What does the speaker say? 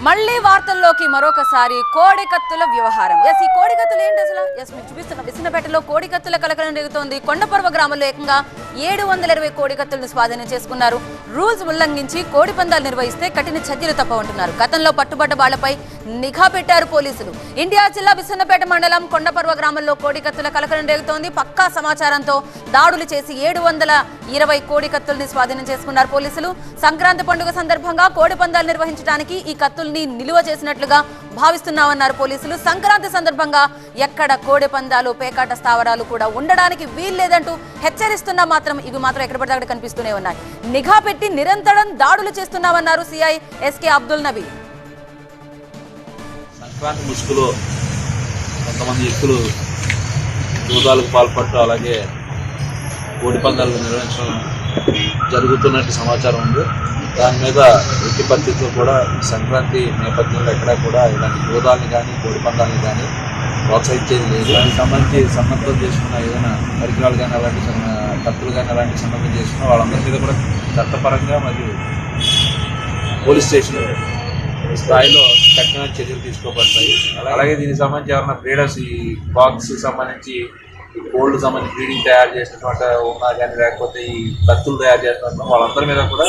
మళ్ళీ వార్తల్లోకి మరొకసారి కోడికత్తుల వ్యవహారం. ఈ కోడికత్తులు ఏంటి అసలు? మీరు చూపిస్తున్న విసన్నపేటలో కోడికత్తుల కలకలం రేగుతోంది. కొండపర్వ గ్రామంలో ఏకంగా 720 కోడికత్తులను స్వాధీనం చేసుకున్నారు. రూల్స్ ఉల్లంఘించి కోడి పందాలు నిర్వహిస్తే కఠిన చర్యలు తప్పవంటున్నారు. గతంలో పట్టుబడ్డ వాళ్లపై నిఘా పెట్టారు పోలీసులు. ఇండియా జిల్లా విసన్నపేట మండలం కొండపర్వ గ్రామంలో కోడికత్తుల కలకలం రేగుతోంది. పక్కా సమాచారంతో దాడులు చేసి 720 కోడికత్తుల్ని స్వాధీనం చేసుకున్నారు పోలీసులు. సంక్రాంతి పండుగ సందర్భంగా కోడి పందాలు నిర్వహించడానికి ఈ కత్తుల్ని నిలువ చేసినట్లుగా భావిస్తున్నామన్నారు పోలీసులు. సంక్రాంతి సందర్భంగా ఎక్కడ కోడి పందాలు పేకాట స్థావరాలు కూడా ఉండడానికి వీల్లేదంటూ హెచ్చరిస్తున్నా మాత్రం ఇవి మాత్రం ఎక్కడ పడితే అక్కడ కనిపిస్తూనే ఉన్నాయి. నిఘా పెట్టి నిరంతరం దాడులు చేస్తున్నామన్నారు సిఐ ఎస్కే అబ్దుల్ నబీ. సంక్రాంతి ముసుగులో కొంతమంది వ్యక్తులు జూదాలకు పాల్పడటం అలాగే కోడి పందాలు నిర్వహించడం జరుగుతున్నట్టు సమాచారం ఉంది. దాని మీద ఎట్టి పరిస్థితుల్లో కూడా సంక్రాంతి నేపథ్యంలో ఎక్కడా కూడా ఇలాంటి జూదాలని కానీ కోడి పందాలని కానీ ప్రోత్సహించేది లేదు. దానికి సంబంధించి సన్నద్ధం చేసుకున్న ఏదైనా పరికరాలు కానీ అలాంటి కత్తులు కానీ అలాంటి సన్నద్ధం చేసుకున్న వాళ్ళందరి మీద కూడా చట్టపరంగా మరియు పోలీస్ స్టేషన్ స్థాయిలో కఠినమైన చర్యలు తీసుకోబడతాయి. అలాగే దీనికి సంబంధించి ఎవరైనా బ్రీడర్స్ ఈ బాక్స్ సంబంధించి ఈ కోల్డ్ సంబంధించి బ్రీడింగ్ తయారు చేసినటువంటి ఉన్నా కానీ లేకపోతే ఈ కత్తులు తయారు చేస్తున్న వాళ్ళందరి మీద కూడా